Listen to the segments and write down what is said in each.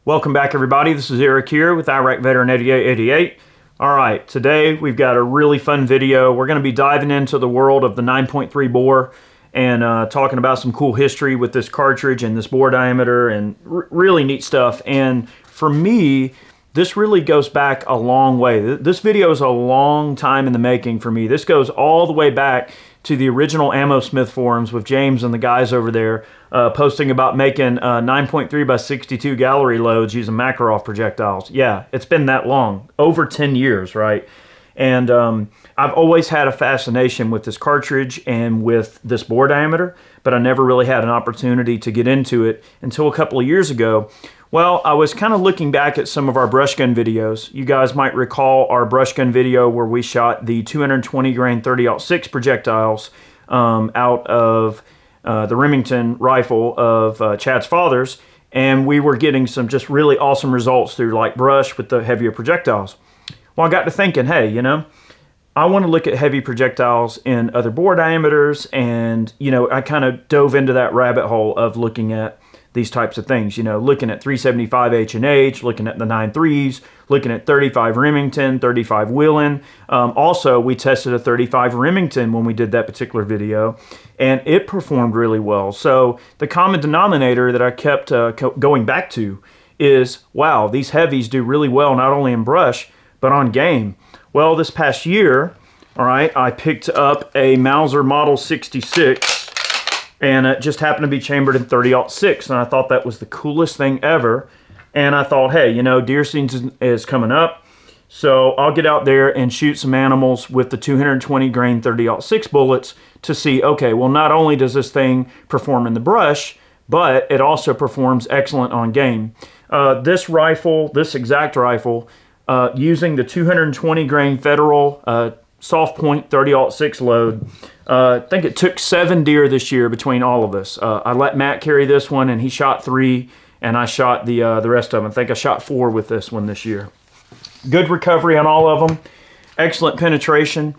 Welcome back, everybody. This is Eric here with Iraq Veteran 8888. All right, today we've got a really fun video. We're going to be diving into the world of the 9.3 bore and talking about some cool history with this cartridge and this bore diameter and really neat stuff. And for me, this really goes back a long way. This video is a long time in the making for me. This goes all the way back to the original Ammo Smith forums with James and the guys over there posting about making 9.3 by 62 gallery loads using Makarov projectiles. Yeah, it's been that long, over 10 years, right? And I've always had a fascination with this cartridge and with this bore diameter, but I never really had an opportunity to get into it until a couple of years ago. Well, I was kind of looking back at some of our brush gun videos. You guys might recall our brush gun video where we shot the 220 grain 30-06 projectiles out of the Remington rifle of Chad's father's, and we were getting some just really awesome results through light brush with the heavier projectiles. Well, I got to thinking, hey, you know, I want to look at heavy projectiles in other bore diameters, and, you know, I kind of dove into that rabbit hole of looking at these types of things, you know, looking at 375 H&H, looking at the 9.3s, looking at 35 Remington, 35 WHELEN. Also, we tested a 35 Remington when we did that particular video, and it performed really well. So the common denominator that I kept going back to is, wow, these heavies do really well, not only in brush, but on game. Well, this past year, all right, I picked up a Mauser Model 66, and it just happened to be chambered in 30-06, and I thought that was the coolest thing ever. And I thought, hey, you know, deer season is coming up, so I'll get out there and shoot some animals with the 220 grain 30-06 bullets to see, okay, well, not only does this thing perform in the brush, but it also performs excellent on game. This rifle, this exact rifle, using the 220 grain Federal soft point 30-06 load, I think it took 7 deer this year between all of us. I let Matt carry this one, and he shot 3, and I shot the rest of them. I think I shot 4 with this one this year. Good recovery on all of them. Excellent penetration.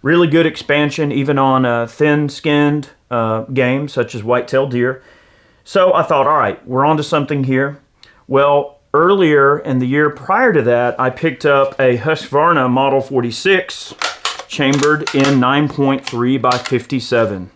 Really good expansion, even on thin-skinned game, such as white-tailed deer. So I thought, all right, we're on to something here. Well, earlier in the year prior to that, I picked up a Husqvarna Model 46, chambered in 9.3 by 57.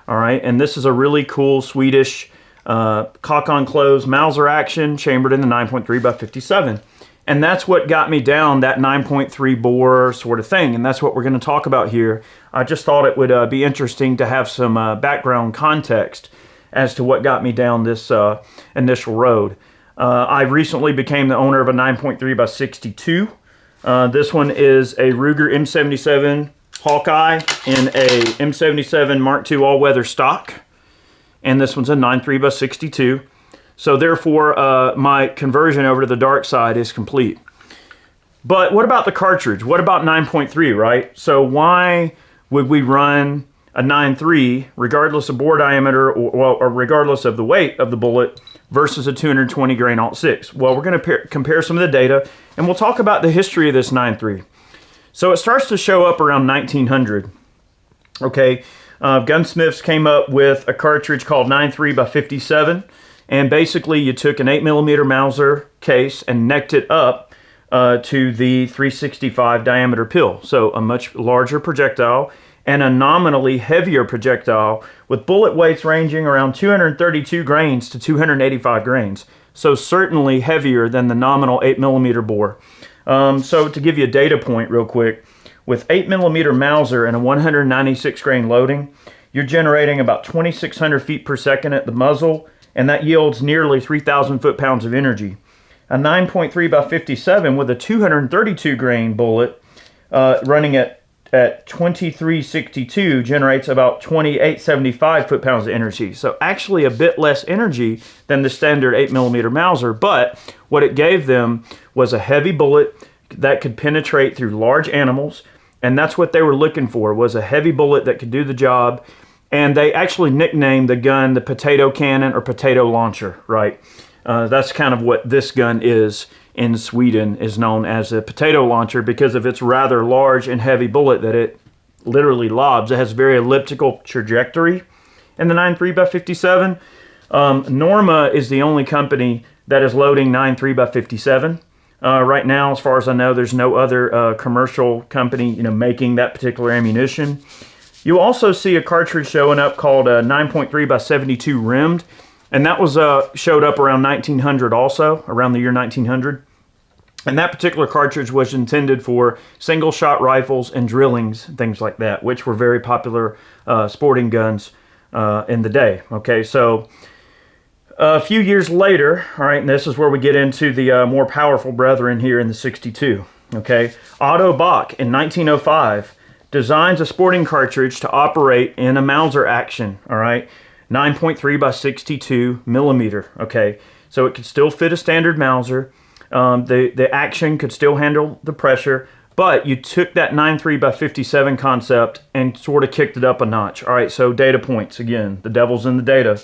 All right, and this is a really cool Swedish cock on close Mauser action, chambered in the 9.3 by 57. And that's what got me down that 9.3 bore sort of thing, and that's what we're going to talk about here. I just thought it would be interesting to have some background context as to what got me down this initial road. I recently became the owner of a 9.3 by 62. This one is a Ruger M77 Hawkeye in a M77 Mark II all-weather stock. And this one's a 9.3 by 62. So therefore, my conversion over to the dark side is complete. But what about the cartridge? What about 9.3, right? So why would we run a 9.3, regardless of bore diameter or regardless of the weight of the bullet, versus a 220 grain alt-6? Well, we're going to compare some of the data, and we'll talk about the history of this 9.3. So it starts to show up around 1900. Okay, gunsmiths came up with a cartridge called 9.3 by 57, and basically you took an 8mm Mauser case and necked it up to the 365 diameter pill, so a much larger projectile and a nominally heavier projectile with bullet weights ranging around 232 grains to 285 grains. So certainly heavier than the nominal 8mm bore. So to give you a data point real quick, with 8mm Mauser and a 196 grain loading, you're generating about 2,600 feet per second at the muzzle, and that yields nearly 3,000 foot-pounds of energy. A 9.3 by 57 with a 232 grain bullet running at 2362 generates about 2875 foot-pounds of energy. So actually a bit less energy than the standard 8mm Mauser, but what it gave them was a heavy bullet that could penetrate through large animals, and that's what they were looking for, was a heavy bullet that could do the job. And they actually nicknamed the gun the potato cannon or potato launcher, right? That's kind of what this gun is in Sweden, is known as a potato launcher because of its rather large and heavy bullet that it literally lobs. It has very elliptical trajectory in the 9.3 by 57. Norma is the only company that is loading 9.3 by 57. Right now, as far as I know, there's no other commercial company, making that particular ammunition. You'll also see a cartridge showing up called 9.3 by 72 rimmed, and that was showed up around 1900 also, around the year 1900. And that particular cartridge was intended for single shot rifles and drillings, things like that, which were very popular sporting guns in the day. Okay, so a few years later, all right, and this is where we get into the more powerful brethren here in the 62. Okay, Otto Bach in 1905 designs a sporting cartridge to operate in a Mauser action. All right, 9.3 by 62 millimeter. Okay, so it could still fit a standard Mauser. The action could still handle the pressure, but you took that 9.3 by 57 concept and sort of kicked it up a notch. All right, so data points again. The devil's in the data.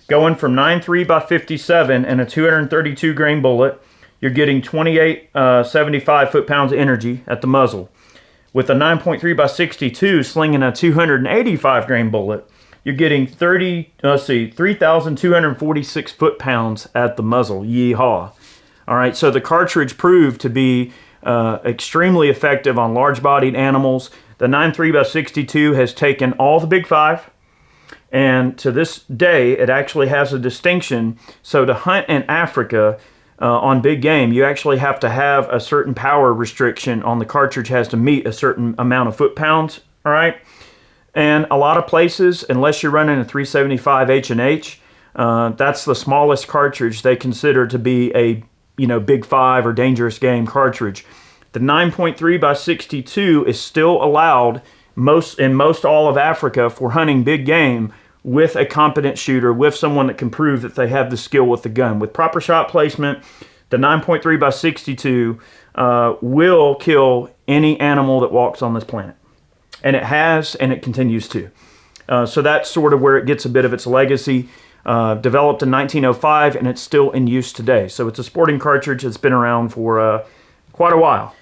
Going from 9.3 by 57 and a 232 grain bullet, you're getting 2875 foot-pounds of energy at the muzzle. With a 9.3 by 62 slinging a 285 grain bullet, you're getting 3,246 foot-pounds at the muzzle. Yeehaw. All right, so the cartridge proved to be extremely effective on large-bodied animals. The 9.3 by 62 has taken all the big five, and to this day, it actually has a distinction. So to hunt in Africa on big game, you actually have to have a certain power restriction on the cartridge, has to meet a certain amount of foot-pounds, all right? And a lot of places, unless you're running a 375 H&H, that's the smallest cartridge they consider to be a big five or dangerous game cartridge. The 9.3 by 62 is still allowed in most all of Africa for hunting big game with a competent shooter, with someone that can prove that they have the skill with the gun. With proper shot placement, the 9.3 by 62 will kill any animal that walks on this planet. And it has, and it continues to. So that's sort of where it gets a bit of its legacy. Developed in 1905, and it's still in use today. So it's a sporting cartridge that's been around for quite a while.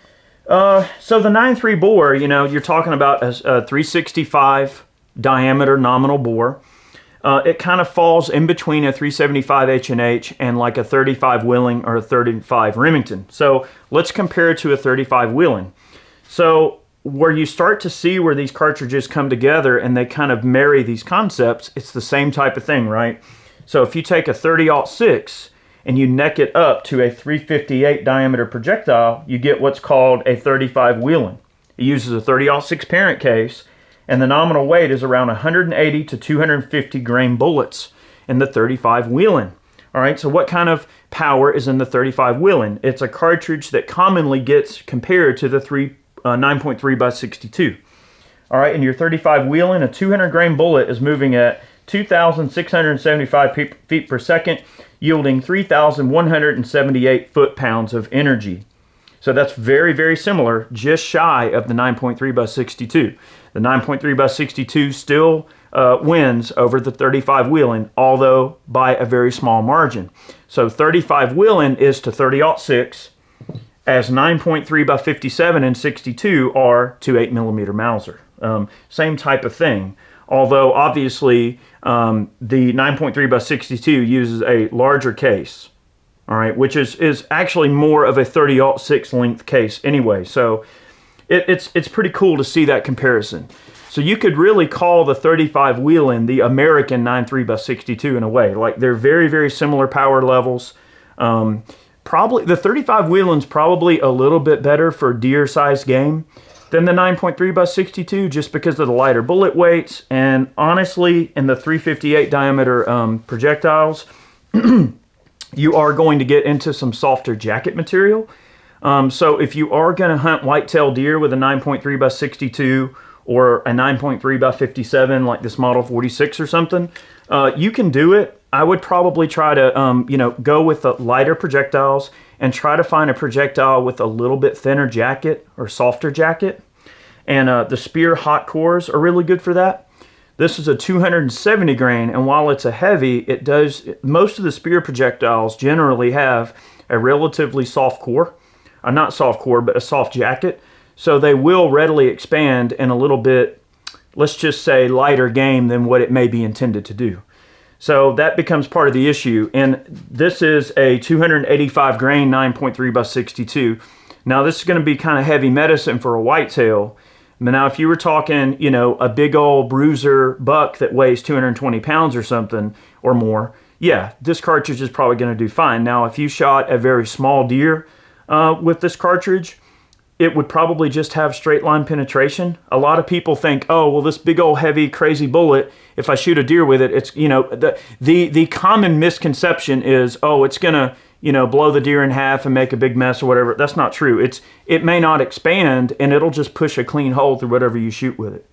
So the 9.3 bore, you're talking about a 365 diameter nominal bore. It kind of falls in between a 375 H&H and like a 35 Wheeling or a 35 Remington. So let's compare it to a 35 Wheeling. So where you start to see where these cartridges come together and they kind of marry these concepts, it's the same type of thing, right? So if you take a 30-06 and you neck it up to a 358 diameter projectile, you get what's called a 35 Wheeling. It uses a 30-06 parent case, and the nominal weight is around 180 to 250 grain bullets in the 35 Wheeling. All right, so what kind of power is in the 35 Wheeling? It's a cartridge that commonly gets compared to the 9.3 by 62. All right, in your 35 Wheeling, a 200 grain bullet is moving at 2,675 feet per second, yielding 3,178 foot-pounds of energy. So that's very, very similar, just shy of the 9.3 by 62. The 9.3 by 62 still wins over the 35 Wheeling, although by a very small margin. So 35 Wheeling is to 30-06, as 9.3 by 57 and 62 are to 8mm Mauser. Same type of thing, although obviously the 9.3 by 62 uses a larger case, all right, which is actually more of a 30-06 length case anyway. So it's pretty cool to see that comparison. So you could really call the 35 Wheeling the American 9.3 by 62 in a way. Like, they're very, very similar power levels. Probably the 35 Wheeling's probably a little bit better for deer-sized game than the 9.3 by 62, just because of the lighter bullet weights. And honestly, in the 358 diameter projectiles, you are going to get into some softer jacket material. So if you are going to hunt whitetail deer with a 9.3 by 62 or a 9.3 by 57, like this Model 46 or something, you can do it. I would probably try to, go with the lighter projectiles and try to find a projectile with a little bit thinner jacket or softer jacket. And the Spear hot cores are really good for that. This is a 270 grain, and while it's a heavy, most of the Spear projectiles generally have a relatively soft core. Not soft core, but a soft jacket. So they will readily expand in a little bit, let's just say, lighter game than what it may be intended to do. So that becomes part of the issue. And this is a 285 grain 9.3 by 62. Now this is going to be kind of heavy medicine for a whitetail. But now if you were talking, you know, a big old bruiser buck that weighs 220 pounds or something or more, yeah, this cartridge is probably going to do fine. Now if you shot a very small deer with this cartridge, it would probably just have straight line penetration. A lot of people think, oh, well, this big old heavy crazy bullet, if I shoot a deer with it, it's, you know, the common misconception is, oh, it's gonna, you know, blow the deer in half and make a big mess or whatever. That's not true. It may not expand, and it'll just push a clean hole through whatever you shoot with it.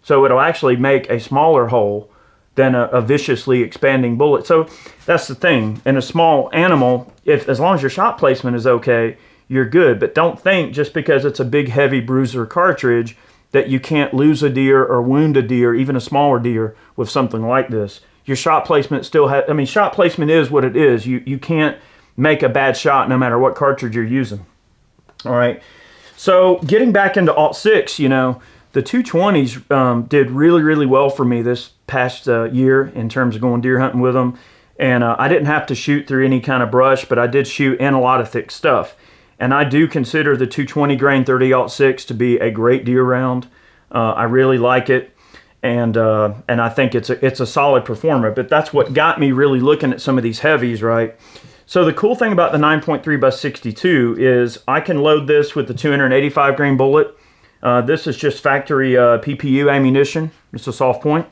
So it'll actually make a smaller hole than a viciously expanding bullet. So that's the thing. In a small animal, as long as your shot placement is okay, you're good. But don't think just because it's a big heavy bruiser cartridge that you can't lose a deer or wound a deer, even a smaller deer, with something like this. Your shot placement still has, I mean, shot placement is what it is. You can't make a bad shot no matter what cartridge you're using. All right. So getting back into Alt-6, you know, the 220s did really, really well for me this past year in terms of going deer hunting with them. And I didn't have to shoot through any kind of brush, but I did shoot in a lot of thick stuff. And I do consider the 220 grain 30-06 to be a great deer round. I really like it, and I think it's a solid performer. But that's what got me really looking at some of these heavies, right? So the cool thing about the 9.3 by 62 is I can load this with the 285 grain bullet. This is just factory PPU ammunition. It's a soft point.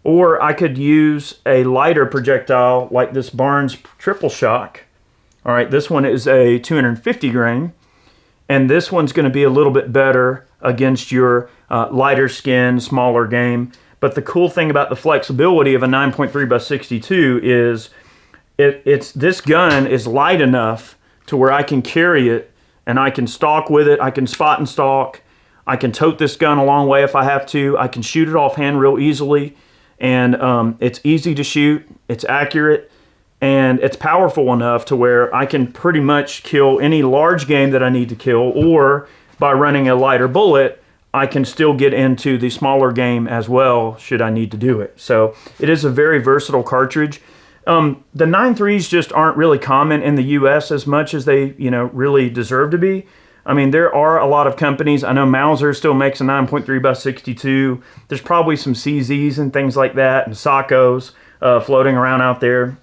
Or I could use a lighter projectile like this Barnes triple shock. All right, this one is a 250 grain, and this one's going to be a little bit better against your lighter skin, smaller game. But the cool thing about the flexibility of a 9.3 by 62 is this gun is light enough to where I can carry it and I can stalk with it. I can spot and stalk. I can tote this gun a long way if I have to. I can shoot it offhand real easily, and it's easy to shoot. It's accurate. And it's powerful enough to where I can pretty much kill any large game that I need to kill, or by running a lighter bullet, I can still get into the smaller game as well, should I need to do it. So it is a very versatile cartridge. The 9.3s just aren't really common in the US as much as they, you know, really deserve to be. I mean, there are a lot of companies. I know MAUSER still makes a 9.3 by 62. There's probably some CZs and things like that, and SACOs floating around out there.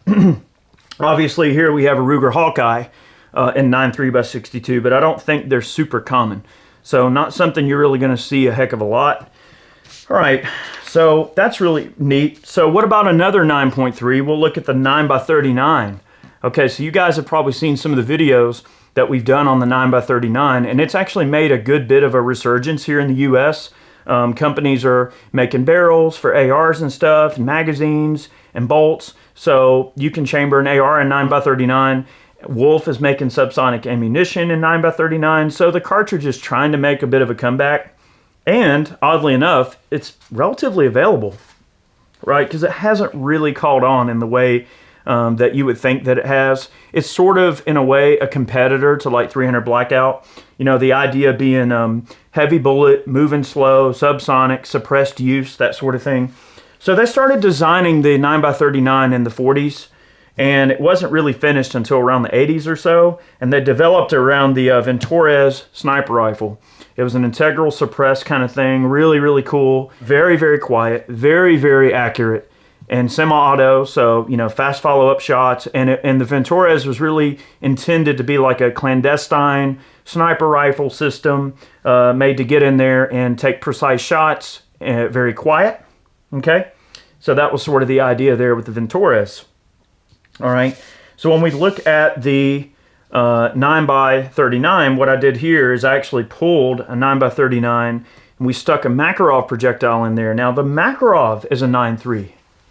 Obviously, here we have a Ruger Hawkeye in 9.3 by 62, but I don't think they're super common. So not something you're really going to see a heck of a lot. All right, so that's really neat. So what about another 9.3? We'll look at the 9 by 39. Okay, so you guys have probably seen some of the videos that we've done on the 9 by 39, and it's actually made a good bit of a resurgence here in the US. Companies are making barrels for ARs and stuff, and magazines and bolts. So you can chamber an AR in 9 by 39. Wolf is making subsonic ammunition in 9 by 39. So the cartridge is trying to make a bit of a comeback. And oddly enough, it's relatively available, right? Because it hasn't really caught on in the way that you would think that it has. It's sort of, in a way, a competitor to like 300 Blackout. You know, the idea being heavy bullet, moving slow, subsonic, suppressed use, that sort of thing. So they started designing the 9 by 39 in the 40s, and it wasn't really finished until around the 80s or so, and they developed around the Venturez sniper rifle. It was an integral suppressed kind of thing, really, really cool, very, very quiet, very, very accurate, and semi-auto, so, you know, fast follow-up shots, and the Venturez was really intended to be like a clandestine sniper rifle system made to get in there and take precise shots, very quiet. Okay, so that was sort of the idea there with the Venturez. All right, so when we look at the 9 by 39, what I did here is I actually pulled a 9 by 39 and we stuck a Makarov projectile in there. Now the Makarov is a 9.3,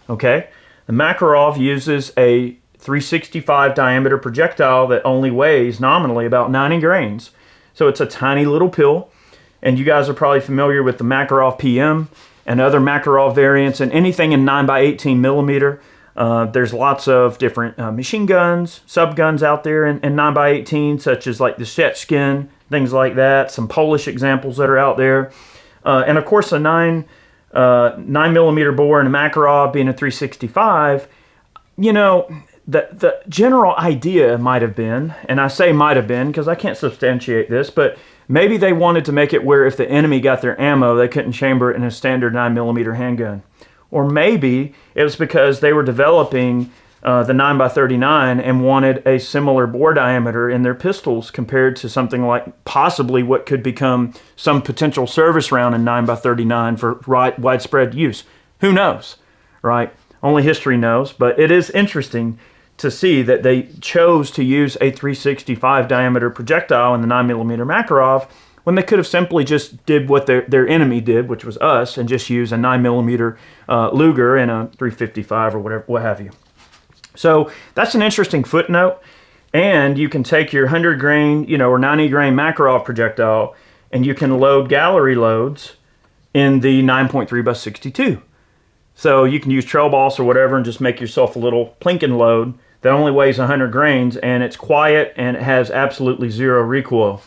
okay? The Makarov uses a 365 diameter projectile that only weighs nominally about 90 grains. So it's a tiny little pill, and you guys are probably familiar with the Makarov PM and other Makarov variants, and anything in 9 by 18 millimeter. There's lots of different machine guns, sub guns out there in 9 by 18, such as like the Shetskin, things like that. Some Polish examples that are out there. And of course, a 9 millimeter bore and a Makarov being a 365 you know, the general idea might have been, and I say might have been because I can't substantiate this, but maybe they wanted to make it where if the enemy got their ammo, they couldn't chamber it in a standard 9mm handgun. Or maybe it was because they were developing the 9x39 and wanted a similar bore diameter in their pistols compared to something like possibly what could become some potential service round in 9x39 for widespread use. Who knows, right? Only history knows, but it is interesting to see that they chose to use a 365 diameter projectile in the 9mm Makarov when they could have simply just did what their enemy did, which was us, and just use a 9mm Luger and a 355 or whatever, what have you. So that's an interesting footnote. And you can take your 100 grain, or 90 grain Makarov projectile, and you can load gallery loads in the 9.3x62. So you can use trail boss or whatever and just make yourself a little plinking load that only weighs 100 grains, and it's quiet and it has absolutely zero recoil.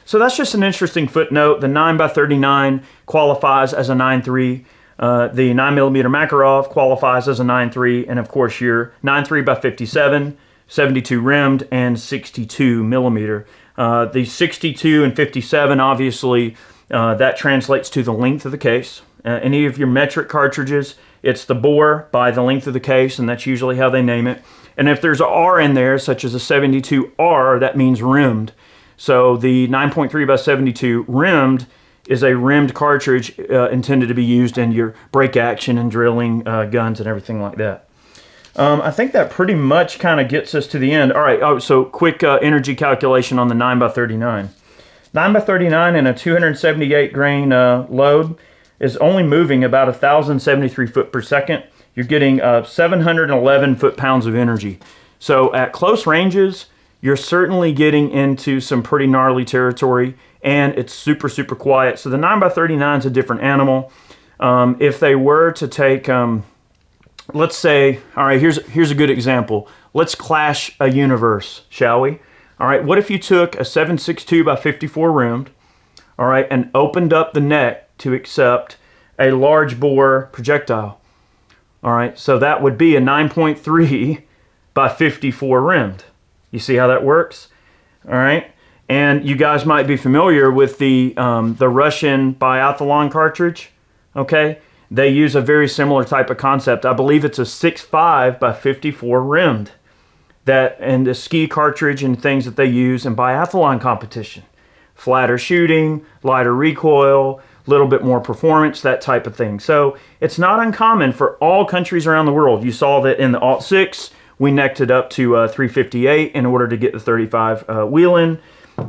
So that's just an interesting footnote. The 9x39 qualifies as a 9.3. The 9mm Makarov qualifies as a 9.3, and of course your 9.3x57, 72 rimmed, and 62 millimeter. The 62 and 57, obviously, that translates to the length of the case. Any of your metric cartridges, it's the bore by the length of the case, and that's usually how they name it. And if there's an R in there, such as a 72R, that means rimmed. So the 9.3x72 rimmed is a rimmed cartridge intended to be used in your break action and drilling guns and everything like that. I think that pretty much kind of gets us to the end. All right, so quick energy calculation on the 9x39. 9x39 in a 278 grain load is only moving about 1,073 foot per second. You're getting 711 foot-pounds of energy. So at close ranges, you're certainly getting into some pretty gnarly territory, and it's super, super quiet. So the 9x39 is a different animal. If they were to take, let's say, all right, here's a good example. Let's clash a universe, shall we? All right, what if you took a 7.62x54 rimmed, all right, and opened up the neck to accept a large bore projectile? All right, so that would be a 9.3x54 rimmed. You see how that works? All right, and you guys might be familiar with the Russian biathlon cartridge. Okay, they use a very similar type of concept. I believe it's a 6.5x54 rimmed. And the ski cartridge and things that they use in biathlon competition. Flatter shooting, lighter recoil, a little bit more performance, that type of thing. So it's not uncommon for all countries around the world. You saw that in the Alt-6, we necked it up to 358 in order to get the 35 WHELEN.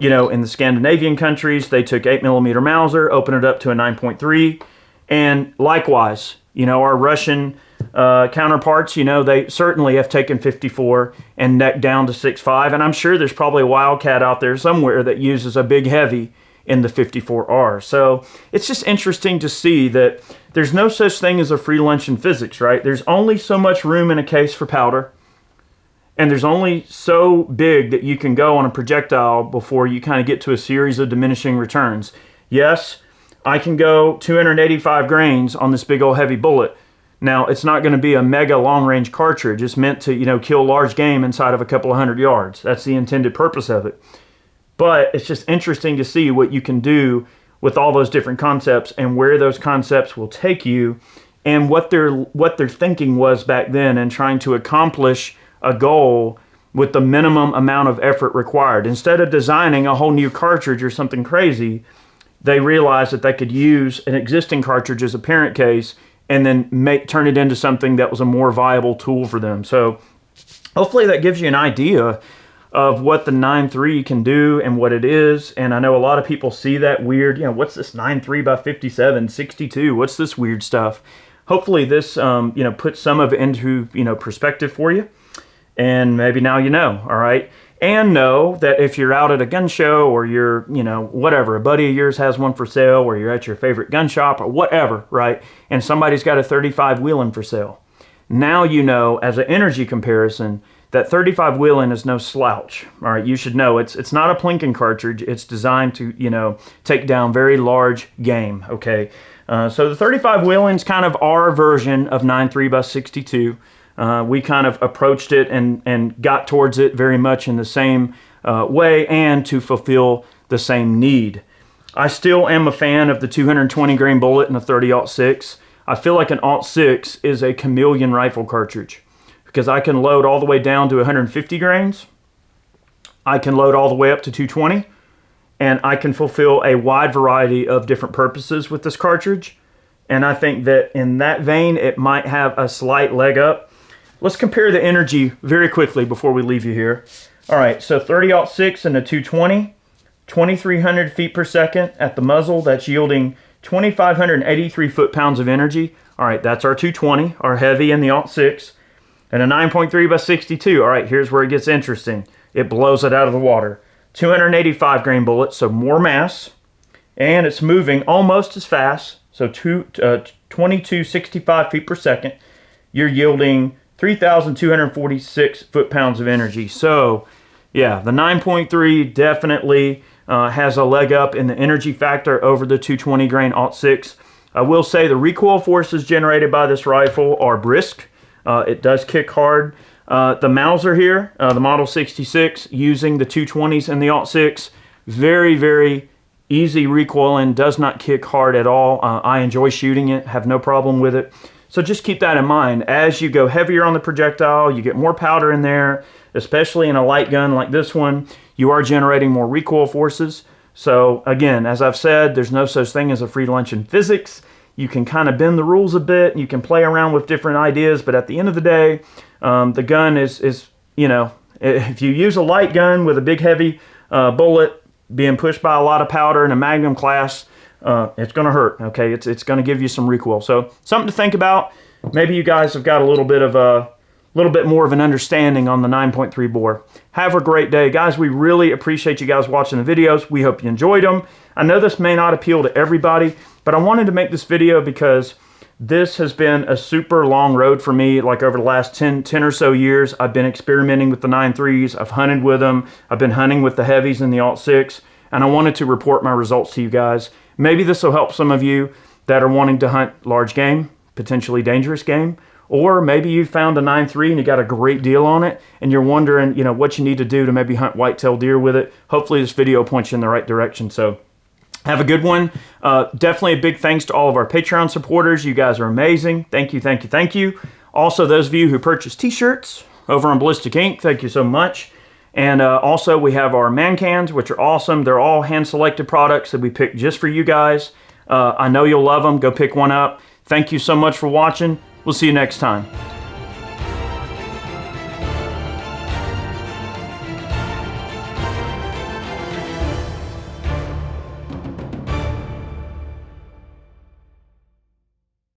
In the Scandinavian countries, they took 8mm Mauser, opened it up to a 9.3. And likewise, our Russian counterparts, they certainly have taken 54 and necked down to 6.5. And I'm sure there's probably a wildcat out there somewhere that uses a big heavy in the 54R. So it's just interesting to see that there's no such thing as a free lunch in physics, right? There's only so much room in a case for powder. And there's only so big that you can go on a projectile before you kind of get to a series of diminishing returns. Yes, I can go 285 grains on this big old heavy bullet. Now, it's not going to be a mega long-range cartridge. It's meant to, kill large game inside of a couple of 100 yards. That's the intended purpose of it. But it's just interesting to see what you can do with all those different concepts and where those concepts will take you and what their thinking was back then and trying to accomplish a goal with the minimum amount of effort required. Instead of designing a whole new cartridge or something crazy, they realized that they could use an existing cartridge as a parent case and then turn it into something that was a more viable tool for them. So hopefully that gives you an idea of what the 9.3 can do and what it is. And I know a lot of people see that weird, what's this 9.3x57, 62? What's this weird stuff? Hopefully this, puts some of it into, perspective for you. And maybe now you know, all right? And know that if you're out at a gun show or you're, whatever, a buddy of yours has one for sale or you're at your favorite gun shop or whatever, right? And somebody's got a 35 WHELEN for sale. Now you know, as an energy comparison, that 35 WHELEN is no slouch. All right, you should know it's not a plinking cartridge. It's designed to, take down very large game, okay? So the 35 WHELEN's kind of our version of 9.3x62. we kind of approached it and got towards it very much in the same way and to fulfill the same need. I still am a fan of the 220 grain bullet in a 30-06. I feel like an .6 is a chameleon rifle cartridge because I can load all the way down to 150 grains. I can load all the way up to 220, and I can fulfill a wide variety of different purposes with this cartridge. And I think that in that vein, it might have a slight leg up. Let's compare the energy very quickly before we leave you here. All right, so 30-06 and a 220, 2,300 feet per second at the muzzle. That's yielding 2,583 foot-pounds of energy. All right, that's our 220, our heavy in the .6. And a 9.3 by 62. All right, here's where it gets interesting. It blows it out of the water. 285 grain bullet, so more mass. And it's moving almost as fast, so 2,265 feet per second. You're yielding 3,246 foot-pounds of energy. So, yeah, the 9.3 definitely has a leg up in the energy factor over the 220 grain .6. I will say the recoil forces generated by this rifle are brisk. It does kick hard. The Mauser here, the Model 66, using the 220s and the .6, very, very easy recoiling, does not kick hard at all. I enjoy shooting it, have no problem with it. So just keep that in mind. As you go heavier on the projectile, you get more powder in there, especially in a light gun like this one, you are generating more recoil forces. So again, as I've said, there's no such thing as a free lunch in physics. You can kind of bend the rules a bit, you can play around with different ideas, but at the end of the day, the gun is, you know, if you use a light gun with a big heavy bullet being pushed by a lot of powder in a Magnum class, it's going to hurt, okay? It's going to give you some recoil. So something to think about. Maybe you guys have got a little bit more of an understanding on the 9.3 bore. Have a great day. Guys, we really appreciate you guys watching the videos. We hope you enjoyed them. I know this may not appeal to everybody, but I wanted to make this video because this has been a super long road for me. Like over the last 10 or so years, I've been experimenting with the 9.3s. I've hunted with them. I've been hunting with the heavies and the .6, and I wanted to report my results to you guys. Maybe this will help some of you that are wanting to hunt large game, potentially dangerous game, or maybe you found a 9.3 and you got a great deal on it and you're wondering, you know, what you need to do to maybe hunt whitetail deer with it. Hopefully this video points you in the right direction. So have a good one. Definitely a big thanks to all of our Patreon supporters. You guys are amazing. Thank you, thank you, thank you. Also, those of you who purchase t-shirts over on Ballistic Ink, thank you so much. And also, we have our man cans, which are awesome. They're all hand-selected products that we picked just for you guys. I know you'll love them. Go pick one up. Thank you so much for watching. We'll see you next time.